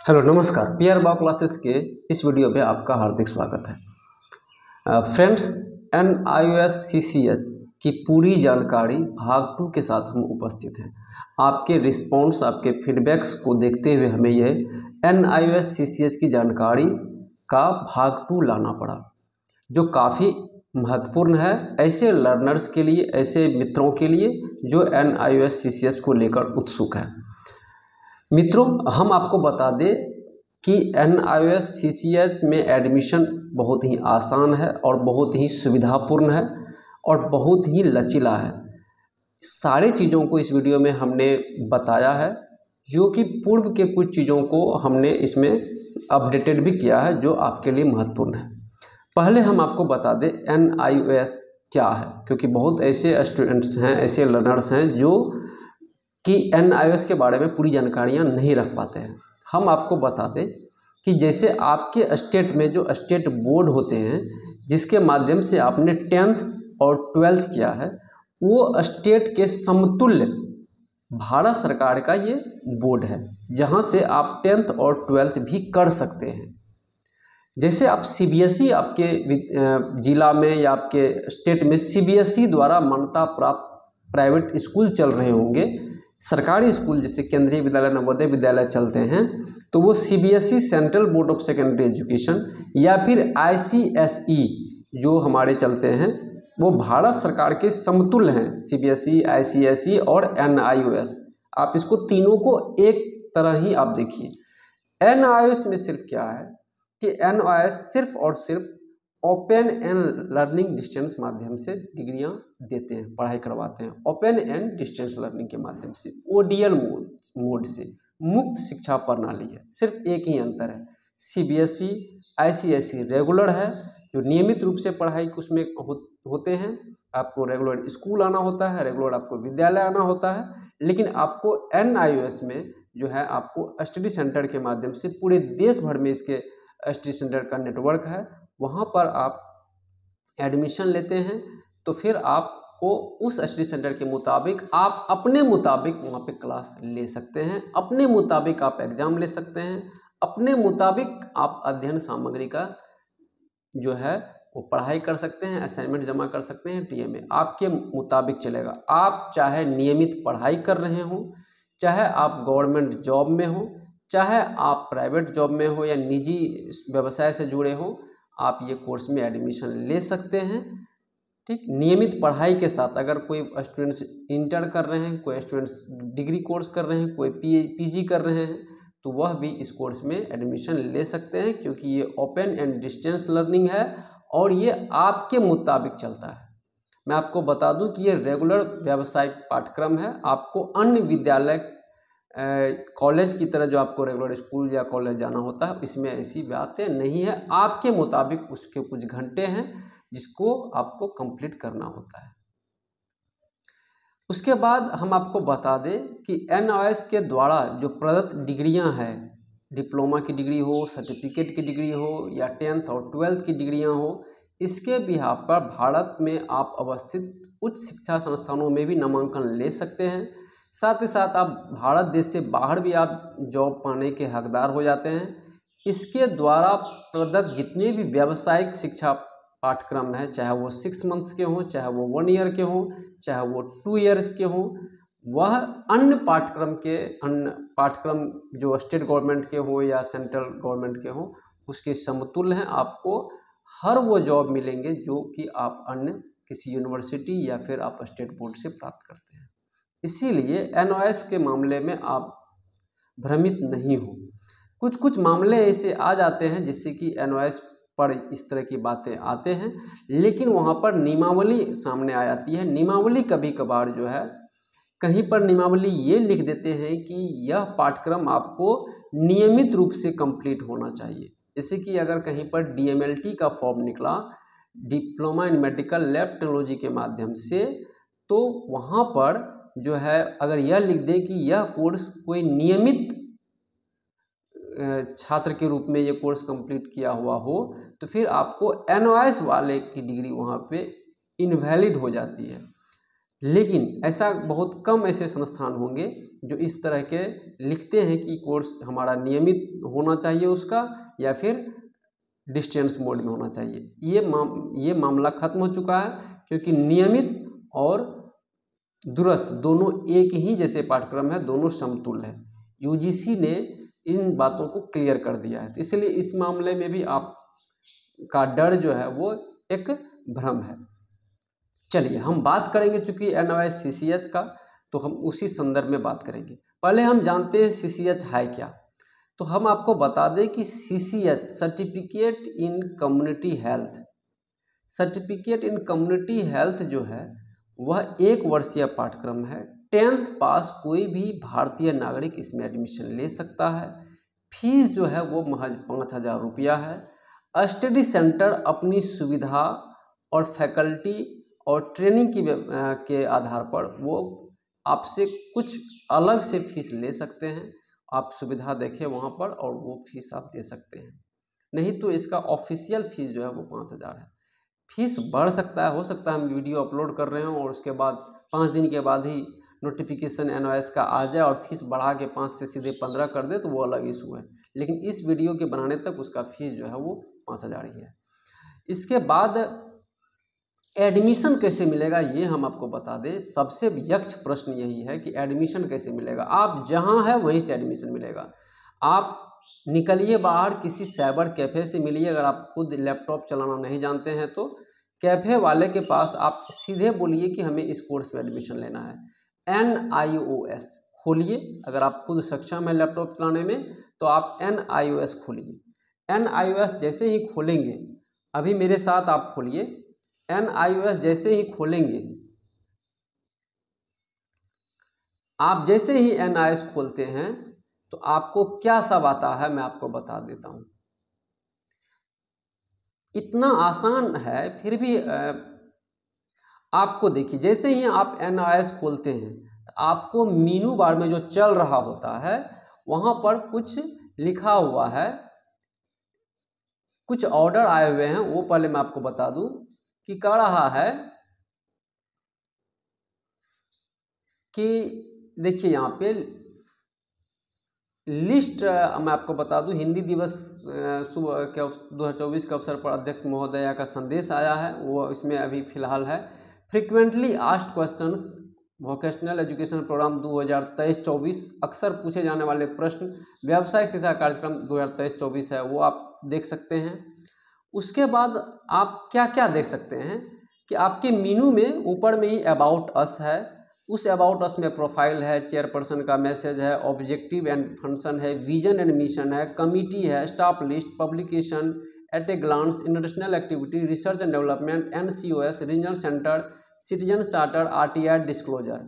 Hello नमस्कार। PR bio classes के इस वीडियो पे आपका हार्दिक स्वागत है। फ्रेंड्स, NIOS-CCH की पूरी जानकारी भाग 2 के साथ हम उपस्थित हैं। आपके रिस्पॉन्स, आपके फीडबैक्स को देखते हुए हमें यह NIOS-CCH की जानकारी का भाग 2 लाना पड़ा, जो काफ़ी महत्वपूर्ण है ऐसे लर्नर्स के लिए, ऐसे मित्रों के लिए जो NIOS-CCH को लेकर उत्सुक है। मित्रों, हम आपको बता दें कि NIOS-CCH में एडमिशन बहुत ही आसान है और बहुत ही सुविधापूर्ण है और बहुत ही लचीला है। सारी चीज़ों को इस वीडियो में हमने बताया है, जो कि पूर्व के कुछ चीज़ों को हमने इसमें अपडेटेड भी किया है, जो आपके लिए महत्वपूर्ण है। पहले हम आपको बता दें NIOS क्या है, क्योंकि बहुत ऐसे स्टूडेंट्स हैं, ऐसे लर्नर्स हैं जो कि NIOS के बारे में पूरी जानकारियाँ नहीं रख पाते हैं। हम आपको बता दें कि जैसे आपके स्टेट में जो स्टेट बोर्ड होते हैं, जिसके माध्यम से आपने 10th और 12th किया है, वो स्टेट के समतुल्य भारत सरकार का ये बोर्ड है, जहाँ से आप 10th और 12th भी कर सकते हैं। जैसे आप CBSE आपके जिला में या आपके स्टेट में CBSE द्वारा मान्यता प्राप्त प्राइवेट स्कूल चल रहे होंगे, सरकारी स्कूल जैसे केंद्रीय विद्यालय, नवोदय विद्यालय चलते हैं, तो वो CBSE central board of secondary education या फिर ICSE जो हमारे चलते हैं, वो भारत सरकार के समतुल्य हैं। CBSE, ICSE और NIOS, आप इसको तीनों को एक तरह ही आप देखिए। NIOS में सिर्फ क्या है कि NIOS सिर्फ और सिर्फ ओपन एंड लर्निंग डिस्टेंस माध्यम से डिग्रियां देते हैं, पढ़ाई करवाते हैं। ओपन एंड डिस्टेंस लर्निंग के माध्यम से, ODL मोड से मुक्त शिक्षा प्रणाली है। सिर्फ एक ही अंतर है, CBSE, ICSE रेगुलर है, जो नियमित रूप से पढ़ाई उसमें होते हैं। आपको रेगुलर स्कूल आना होता है, रेगुलर आपको विद्यालय आना होता है। लेकिन आपको NIOS में जो है, आपको स्टडी सेंटर के माध्यम से पूरे देश भर में इसके स्टडी सेंटर का नेटवर्क है, वहाँ पर आप एडमिशन लेते हैं, तो फिर आपको उस स्टडी सेंटर के मुताबिक आप अपने मुताबिक वहाँ पे क्लास ले सकते हैं, अपने मुताबिक आप एग्ज़ाम ले सकते हैं, अपने मुताबिक आप अध्ययन सामग्री का जो है वो पढ़ाई कर सकते हैं, असाइनमेंट जमा कर सकते हैं। TMA आपके मुताबिक चलेगा। आप चाहे नियमित पढ़ाई कर रहे हों, चाहे आप गवर्नमेंट जॉब में हो, चाहे आप प्राइवेट जॉब में हो या निजी व्यवसाय से जुड़े हो, आप ये कोर्स में एडमिशन ले सकते हैं। ठीक, नियमित पढ़ाई के साथ अगर कोई स्टूडेंट्स इंटर कर रहे हैं, कोई स्टूडेंट्स डिग्री कोर्स कर रहे हैं, कोई PG कर रहे हैं, तो वह भी इस कोर्स में एडमिशन ले सकते हैं, क्योंकि ये ओपन एंड डिस्टेंस लर्निंग है और ये आपके मुताबिक चलता है। मैं आपको बता दूं कि ये रेगुलर व्यावसायिक पाठ्यक्रम है। आपको अन्य विद्यालय कॉलेज की तरह जो आपको रेगुलर स्कूल या कॉलेज जाना होता है, इसमें ऐसी बातें नहीं है। आपके मुताबिक उसके कुछ घंटे हैं जिसको आपको कंप्लीट करना होता है। उसके बाद हम आपको बता दें कि NIOS के द्वारा जो प्रदत्त डिग्रियां हैं, डिप्लोमा की डिग्री हो, सर्टिफिकेट की डिग्री हो या 10th और 12th की डिग्रियां हो, इसके बिहाफ पर भारत में आप अवस्थित उच्च शिक्षा संस्थानों में भी नामांकन ले सकते हैं। साथ ही साथ आप भारत देश से बाहर भी आप जॉब पाने के हकदार हो जाते हैं। इसके द्वारा प्रदत्त जितने भी व्यावसायिक शिक्षा पाठ्यक्रम है, चाहे वो 6 मंथ्स के हों, चाहे वो 1 ईयर के हों, चाहे वो 2 ईयर्स के हों, वह अन्य पाठ्यक्रम जो स्टेट गवर्नमेंट के हों या सेंट्रल गवर्नमेंट के हों, उसके समतुल्य हैं। आपको हर वो जॉब मिलेंगे जो कि आप अन्य किसी यूनिवर्सिटी या फिर आप स्टेट बोर्ड से प्राप्त करते हैं। इसीलिए NIOS के मामले में आप भ्रमित नहीं हो। कुछ कुछ मामले ऐसे आ जाते हैं जिससे कि NIOS पर इस तरह की बातें आते हैं, लेकिन वहाँ पर नियमावली सामने आ जाती है। नियमावली कभी कभार जो है, कहीं पर नियमावली ये लिख देते हैं कि यह पाठ्यक्रम आपको नियमित रूप से कंप्लीट होना चाहिए। जैसे कि अगर कहीं पर DMLT का फॉर्म निकला, diploma in medical lab technology के माध्यम से, तो वहाँ पर जो है अगर यह लिख दे कि यह कोर्स कोई नियमित छात्र के रूप में ये कोर्स कंप्लीट किया हुआ हो, तो फिर आपको NIOS वाले की डिग्री वहाँ पे इनवैलिड हो जाती है। लेकिन ऐसा बहुत कम ऐसे संस्थान होंगे जो इस तरह के लिखते हैं कि कोर्स हमारा नियमित होना चाहिए उसका, या फिर डिस्टेंस मोड में होना चाहिए। ये मामला खत्म हो चुका है, क्योंकि नियमित और दूरस्थ दोनों एक ही जैसे पाठ्यक्रम है, दोनों समतुल्य है। यूजीसी ने इन बातों को क्लियर कर दिया है, तो इसलिए इस मामले में भी आपका डर जो है वो एक भ्रम है। चलिए हम बात करेंगे, चूंकि NOS-CCH का, तो हम उसी संदर्भ में बात करेंगे। पहले हम जानते हैं CCH है क्या। तो हम आपको बता दें कि CCH certificate in community health, certificate in community health जो है वह 1 वर्षीय पाठ्यक्रम है। 10th पास कोई भी भारतीय नागरिक इसमें एडमिशन ले सकता है। फीस जो है वो महज 5,000 रुपया है। स्टडी सेंटर अपनी सुविधा और फैकल्टी और ट्रेनिंग के आधार पर वो आपसे कुछ अलग से फीस ले सकते हैं। आप सुविधा देखें वहाँ पर और वो फीस आप दे सकते हैं, नहीं तो इसका ऑफिशियल फीस जो है वो 5,000 है। फीस बढ़ सकता है, हो सकता है हम वीडियो अपलोड कर रहे हों और उसके बाद 5 दिन के बाद ही नोटिफिकेशन NOS का आ जाए और फीस बढ़ा के 5 से सीधे 15 कर दे, तो वो अलग इशू है। लेकिन इस वीडियो के बनाने तक उसका फीस जो है वो 5,000 ही है। इसके बाद एडमिशन कैसे मिलेगा ये हम आपको बता दें। सबसे यक्ष प्रश्न यही है कि एडमिशन कैसे मिलेगा। आप जहाँ है वहीं से एडमिशन मिलेगा। आप निकलिए बाहर, किसी साइबर कैफ़े से मिलिए। अगर आप खुद लैपटॉप चलाना नहीं जानते हैं तो कैफ़े वाले के पास आप सीधे बोलिए कि हमें इस कोर्स में एडमिशन लेना है। NIOS खोलिए। अगर आप खुद सक्षम है लैपटॉप चलाने में तो आप NIOS खोलिए। NIOS जैसे ही खोलेंगे, अभी मेरे साथ आप खोलिए। NIOS जैसे ही खोलेंगे, आप जैसे ही NIOS खोलते हैं तो आपको क्या सब आता है मैं आपको बता देता हूँ। इतना आसान है, फिर भी आपको देखिए, जैसे ही आप NIOS खोलते हैं तो आपको मीनू बार में जो चल रहा होता है वहाँ पर कुछ लिखा हुआ है, कुछ ऑर्डर आए हुए हैं। वो पहले मैं आपको बता दूं कि कह रहा है कि देखिए यहाँ पे लिस्ट मैं आपको बता दूं। हिंदी दिवस सुबह के 2024 के अवसर पर अध्यक्ष महोदया का संदेश आया है, वो इसमें अभी फिलहाल है। Frequently asked questions vocational education program 2023-24, अक्सर पूछे जाने वाले प्रश्न व्यावसायिक शिक्षा कार्यक्रम 2023-24 है, वो आप देख सकते हैं। उसके बाद आप क्या क्या देख सकते हैं कि आपके मीनू में ऊपर में ही अबाउट अस है। उस अबाउट अस में प्रोफाइल है, चेयरपर्सन का मैसेज है, ऑब्जेक्टिव एंड फंक्शन है, विजन एंड मिशन है, कमिटी है, staff list, publication, at a glance, international activity, research and development, NCOS, regional centre, citizen charter, RTI, disclosure.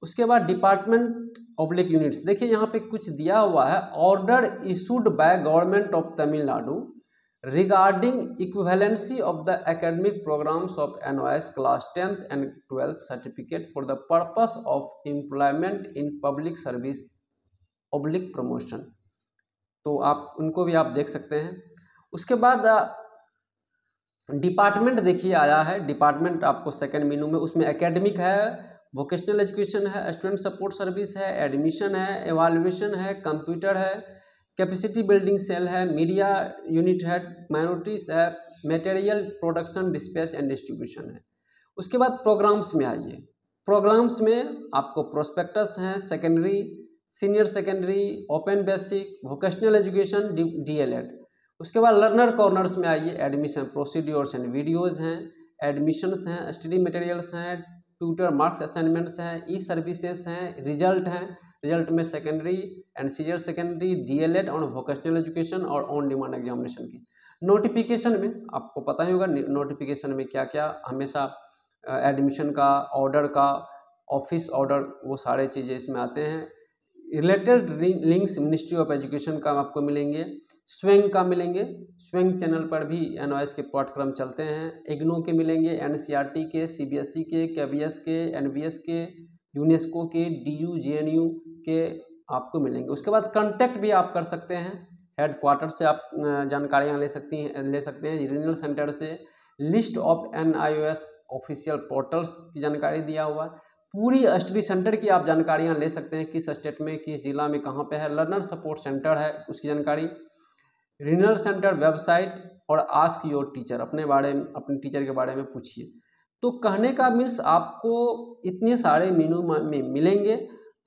उसके बाद डिपार्टमेंट ऑब्लिक यूनिट्स, देखिए यहाँ पे कुछ दिया हुआ है। Order issued by government of Tamil Nadu regarding equivalency of the academic programs of NOS class 10th and 12th certificate for the purpose of employment in public service oblique promotion, तो आप उनको भी आप देख सकते हैं। उसके बाद डिपार्टमेंट देखिए आया है। डिपार्टमेंट आपको सेकंड मीनू में, उसमें एकेडमिक है, वोकेशनल एजुकेशन है, स्टूडेंट सपोर्ट सर्विस है, एडमिशन है, एवाल्युएशन है, कंप्यूटर है, कैपेसिटी बिल्डिंग सेल है, मीडिया यूनिट है, माइनॉरिटीज है, material production, dispatch and distribution है। उसके बाद प्रोग्राम्स में आइए। प्रोग्राम्स में आपको प्रोस्पेक्टस हैं, secondary, senior secondary, open basic, vocational education, DLED। उसके बाद लर्नर कॉर्नर्स में आइए। एडमिशन प्रोसीड्योर्स एंड वीडियोज़ हैं, एडमिशन्स हैं, स्टडी मटेरियल्स हैं, ट्यूटर मार्क्स असाइनमेंट्स हैं, ई सर्विसेज हैं, रिजल्ट हैं। रिजल्ट में secondary and senior secondary, DLED और वोकेशनल एजुकेशन और ऑन डिमांड एग्जामिनेशन की। नोटिफिकेशन में आपको पता ही होगा नोटिफिकेशन में क्या क्या हमेशा एडमिशन का, ऑर्डर का, ऑफिस ऑर्डर, वो सारे चीज़ें इसमें आते हैं। Related links ministry of education का आपको मिलेंगे, स्वयं का मिलेंगे। स्वयं चैनल पर भी NOS के पाठ्यक्रम चलते हैं। IGNOU के मिलेंगे, NCERT के, CBSE के, KBS के, NBS के, यूनेस्को के, DU JNU के आपको मिलेंगे। उसके बाद कांटेक्ट भी आप कर सकते हैं। हेड क्वार्टर से आप जानकारियाँ ले सकते हैं, रीजनल सेंटर से। List of NIOS official portals की जानकारी दिया हुआ है। पूरी स्टडी सेंटर की आप जानकारियाँ ले सकते हैं, किस स्टेट में, किस जिला में, कहाँ पे है। लर्नर सपोर्ट सेंटर है, उसकी जानकारी, रीजनल सेंटर वेबसाइट, और आस्क योर टीचर, अपने बारे में, अपने टीचर के बारे में पूछिए। तो कहने का मीन्स आपको इतने सारे मीनू में मिलेंगे,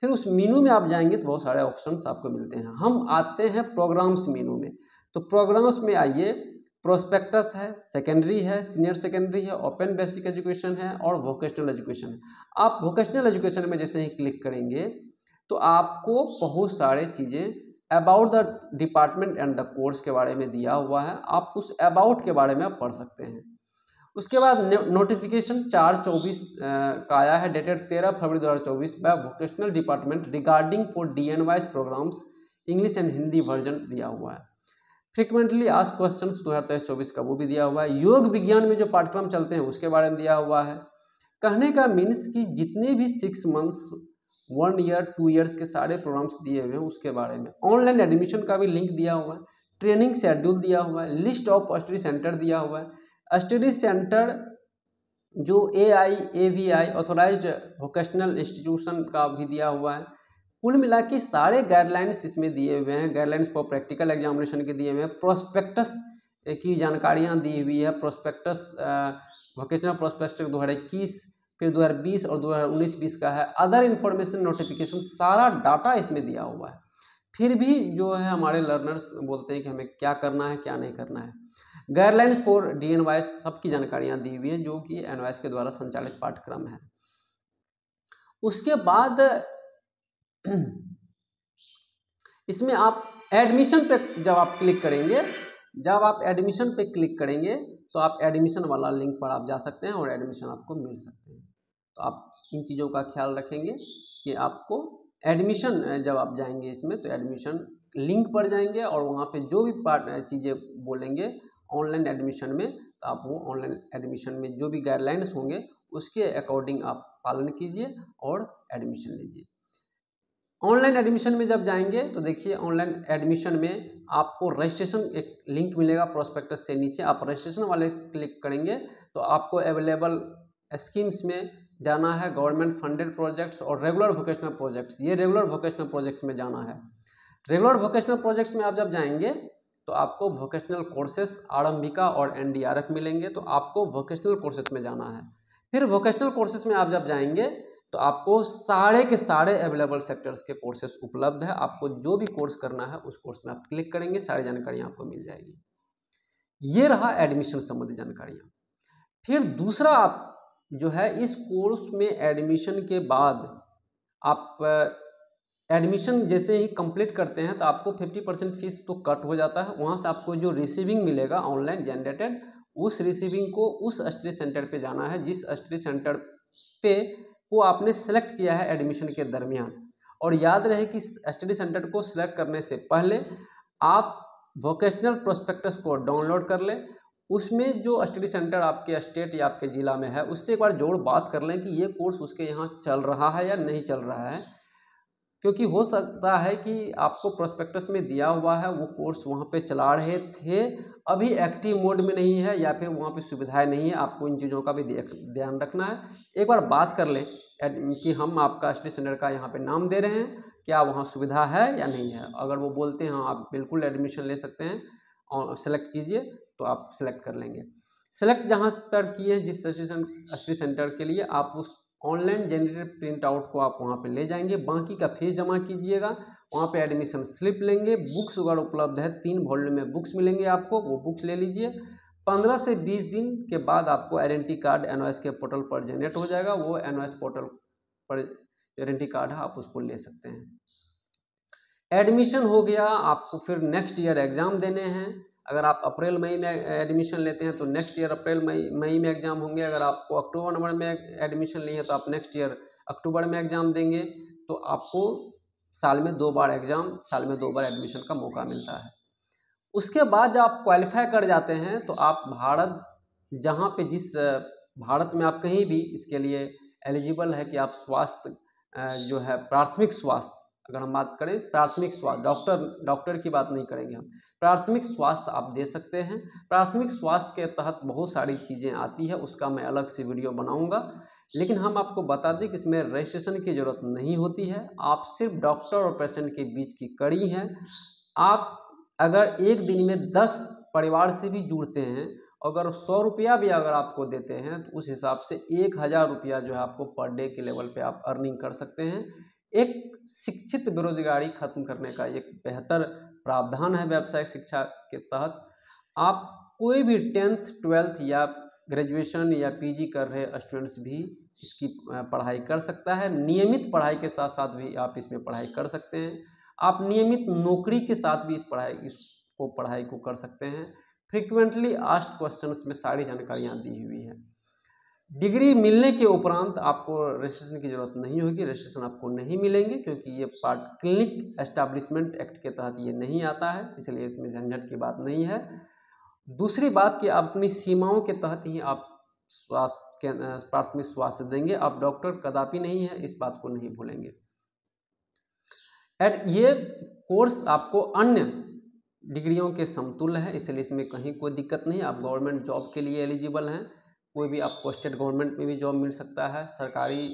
फिर उस मीनू में आप जाएंगे तो बहुत सारे ऑप्शंस आपको मिलते हैं। हम आते हैं प्रोग्राम्स मीनू में। तो प्रोग्राम्स में आइए, प्रोस्पेक्टस है, सेकेंडरी है, सीनियर सेकेंडरी है, ओपन बेसिक एजुकेशन है और वोकेशनल एजुकेशन है। आप वोकेशनल एजुकेशन में जैसे ही क्लिक करेंगे तो आपको बहुत सारे चीज़ें about the department and the course के बारे में दिया हुआ है। आप उस अबाउट के बारे में आप पढ़ सकते हैं। उसके बाद नोटिफिकेशन 4/24 का आया है, डेटेड 13 फरवरी 2024 by vocational department regarding for DN-वाइज programmes English and Hindi version दिया हुआ है। फ्रिक्वेंटली आस्क्ड क्वेश्चंस 2023-24 का वो भी दिया हुआ है। योग विज्ञान में जो पाठ्यक्रम चलते हैं उसके बारे में दिया हुआ है। कहने का मीन्स कि जितने भी 6 मंथ्स, 1 ईयर, 2 ईयर्स के सारे प्रोग्राम्स दिए हुए हैं उसके बारे में। ऑनलाइन एडमिशन का भी लिंक दिया हुआ है, ट्रेनिंग शेड्यूल दिया हुआ है, लिस्ट ऑफ स्टडी सेंटर दिया हुआ है, स्टडी सेंटर जो AIAVI ऑथोराइज्ड वोकेशनल इंस्टीट्यूशन का भी दिया हुआ है। कुल मिला के सारे गाइडलाइंस इसमें दिए हुए हैं। गाइडलाइंस फॉर प्रैक्टिकल एग्जामिनेशन के दिए हुए हैं। प्रोस्पेक्टस की जानकारियाँ दी हुई है। प्रोस्पेक्टस वोकेशनल प्रोस्पेक्टस 2021, फिर 2020 और 2019-20 का है। अदर इन्फॉर्मेशन, नोटिफिकेशन, सारा डाटा इसमें दिया हुआ है। फिर भी जो है हमारे लर्नर्स बोलते हैं कि हमें क्या करना है, क्या नहीं करना है। गाइडलाइंस फॉर DN-वाइज सबकी जानकारियाँ दी हुई है जो कि NYS के द्वारा संचालित पाठ्यक्रम है। उसके बाद इसमें आप एडमिशन पे जब आप क्लिक करेंगे, तो आप एडमिशन वाला लिंक पर आप जा सकते हैं और एडमिशन आपको मिल सकते हैं। तो आप इन चीज़ों का ख्याल रखेंगे कि आपको एडमिशन, जब आप जाएंगे इसमें तो एडमिशन लिंक पर जाएंगे और वहाँ पे जो भी चीज़ें बोलेंगे ऑनलाइन एडमिशन में, तो आप वो ऑनलाइन एडमिशन में जो भी गाइडलाइंस होंगे उसके अकॉर्डिंग आप पालन कीजिए और एडमिशन लीजिए। ऑनलाइन एडमिशन में जब जाएंगे तो देखिए, ऑनलाइन एडमिशन में आपको रजिस्ट्रेशन एक लिंक मिलेगा प्रोस्पेक्टस से नीचे। आप रजिस्ट्रेशन वाले क्लिक करेंगे तो आपको अवेलेबल स्कीम्स में जाना है, गवर्नमेंट फंडेड प्रोजेक्ट्स और रेगुलर वोकेशनल प्रोजेक्ट्स। ये रेगुलर वोकेशनल प्रोजेक्ट्स में जाना है। रेगुलर वोकेशनल प्रोजेक्ट्स में आप जब जाएंगे तो आपको वोकेशनल कोर्सेस आरंभिका और NDRF मिलेंगे, तो आपको वोकेशनल कोर्सेस में जाना है। फिर वोकेशनल कोर्सेस में आप जब जाएंगे तो आपको सारे के सारे अवेलेबल सेक्टर्स के कोर्सेस उपलब्ध है। आपको जो भी कोर्स करना है उस कोर्स में आप क्लिक करेंगे, सारी जानकारियाँ आपको मिल जाएगी। ये रहा एडमिशन संबंधी जानकारियाँ। फिर दूसरा, आप जो है इस कोर्स में एडमिशन के बाद आप एडमिशन जैसे ही कंप्लीट करते हैं तो आपको 50% फीस तो कट हो जाता है। वहाँ से आपको जो रिसीविंग मिलेगा ऑनलाइन जनरेटेड, उस रिसीविंग को उस स्टडी सेंटर पे जाना है जिस स्टडी सेंटर पे को आपने सेलेक्ट किया है एडमिशन के दरमियान। और याद रहे कि स्टडी सेंटर को सिलेक्ट करने से पहले आप वोकेशनल प्रोस्पेक्टस को डाउनलोड कर लें। उसमें जो स्टडी सेंटर आपके स्टेट या आपके ज़िला में है उससे एक बार जोड़ बात कर लें कि ये कोर्स उसके यहाँ चल रहा है या नहीं चल रहा है, क्योंकि हो सकता है कि आपको प्रोस्पेक्टस में दिया हुआ है वो कोर्स वहाँ पे चला रहे थे, अभी एक्टिव मोड में नहीं है या फिर वहाँ पे सुविधाएं नहीं है। आपको इन चीज़ों का भी ध्यान रखना है। एक बार बात कर लें कि हम आपका स्टडी सेंटर का यहाँ पे नाम दे रहे हैं, क्या वहाँ सुविधा है या नहीं है। अगर वो बोलते हैं हाँ आप बिल्कुल एडमिशन ले सकते हैं और सेलेक्ट कीजिए, तो आप सेलेक्ट कर लेंगे। सेलेक्ट जहाँ पर किए जिस स्टडी सेंटर के लिए, आप उस ऑनलाइन जनरेटेड प्रिंट आउट को आप वहाँ पे ले जाएंगे। बाकी का फीस जमा कीजिएगा, वहाँ पे एडमिशन स्लिप लेंगे। बुक्स अगर उपलब्ध है, 3 वॉल्यूम में बुक्स मिलेंगे आपको, वो बुक्स ले लीजिए। 15 से 20 दिन के बाद आपको आइडेंटिटी कार्ड NYS के पोर्टल पर जनरेट हो जाएगा। वो NYS पोर्टल पर आइडेंटिटी कार्ड है, आप उसको ले सकते हैं। एडमिशन हो गया, आपको फिर नेक्स्ट ईयर एग्ज़ाम देने हैं। अगर आप अप्रैल मई में एडमिशन लेते हैं तो नेक्स्ट ईयर अप्रैल मई में एग्ज़ाम होंगे। अगर आपको अक्टूबर नवंबर में एडमिशन ली है तो आप नेक्स्ट ईयर अक्टूबर में एग्ज़ाम देंगे। तो आपको साल में 2 बार एग्ज़ाम, साल में 2 बार एडमिशन का मौका मिलता है। उसके बाद जब आप क्वालिफाई कर जाते हैं तो आप भारत, जहाँ पे जिस भारत में आप कहीं भी इसके लिए एलिजिबल है कि आप स्वास्थ्य जो है प्राथमिक स्वास्थ्य, अगर हम बात करें प्राथमिक स्वास्थ्य, डॉक्टर की बात नहीं करेंगे हम, प्राथमिक स्वास्थ्य आप दे सकते हैं। प्राथमिक स्वास्थ्य के तहत बहुत सारी चीज़ें आती है, उसका मैं अलग से वीडियो बनाऊंगा, लेकिन हम आपको बता दें कि इसमें रजिस्ट्रेशन की ज़रूरत नहीं होती है। आप सिर्फ डॉक्टर और पेशेंट के बीच की कड़ी हैं। आप अगर एक दिन में 10 परिवार से भी जुड़ते हैं, अगर 100 रुपया भी अगर आपको देते हैं तो उस हिसाब से 1000 रुपया जो है आपको पर डे के लेवल पे आप अर्निंग कर सकते हैं। एक शिक्षित बेरोजगारी खत्म करने का एक बेहतर प्रावधान है व्यावसायिक शिक्षा के तहत। आप कोई भी 10th 12th या ग्रेजुएशन या पीजी कर रहे स्टूडेंट्स भी इसकी पढ़ाई कर सकता है। नियमित पढ़ाई के साथ साथ भी आप इसमें पढ़ाई कर सकते हैं। आप नियमित नौकरी के साथ भी इसको पढ़ाई को कर सकते हैं। फ्रीक्वेंटली आस्क्ड क्वेश्चंस में सारी जानकारियाँ दी हुई है। डिग्री मिलने के उपरांत आपको रजिस्ट्रेशन की ज़रूरत नहीं होगी, रजिस्ट्रेशन आपको नहीं मिलेंगे, क्योंकि ये पार्ट क्लिनिक एस्टैब्लिशमेंट एक्ट के तहत ये नहीं आता है, इसलिए इसमें झंझट की बात नहीं है। दूसरी बात कि अपनी सीमाओं के तहत ही आप प्राथमिक स्वास्थ्य देंगे, आप डॉक्टर कदापि नहीं है, इस बात को नहीं भूलेंगे। ये कोर्स आपको अन्य डिग्रियों के समतुल्य है, इसलिए इसमें कहीं कोई दिक्कत नहीं। आप गवर्नमेंट जॉब के लिए एलिजिबल हैं, कोई भी आपको स्टेट गवर्नमेंट में भी जॉब मिल सकता है, सरकारी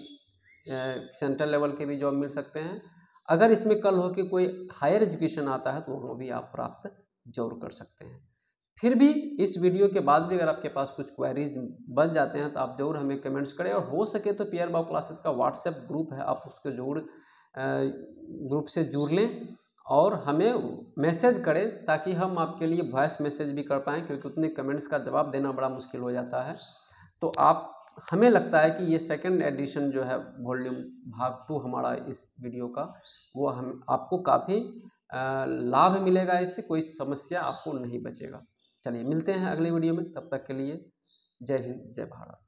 सेंट्रल लेवल के भी जॉब मिल सकते हैं। अगर इसमें कल हो के कोई हायर एजुकेशन आता है तो वो भी आप प्राप्त जरूर कर सकते हैं। फिर भी इस वीडियो के बाद भी अगर आपके पास कुछ क्वेरीज बच जाते हैं तो आप जरूर हमें कमेंट्स करें, और हो सके तो पीआर बाबू क्लासेस का व्हाट्सएप ग्रुप है, आप उसको जरूर ग्रुप से जुड़ लें और हमें मैसेज करें, ताकि हम आपके लिए वॉइस मैसेज भी कर पाएँ, क्योंकि उतने कमेंट्स का जवाब देना बड़ा मुश्किल हो जाता है। तो आप, हमें लगता है कि ये सेकंड एडिशन जो है वॉल्यूम भाग 2 हमारा इस वीडियो का, वो हम आपको काफ़ी लाभ मिलेगा, इससे कोई समस्या आपको नहीं बचेगा। चलिए मिलते हैं अगले वीडियो में, तब तक के लिए जय हिंद जय भारत।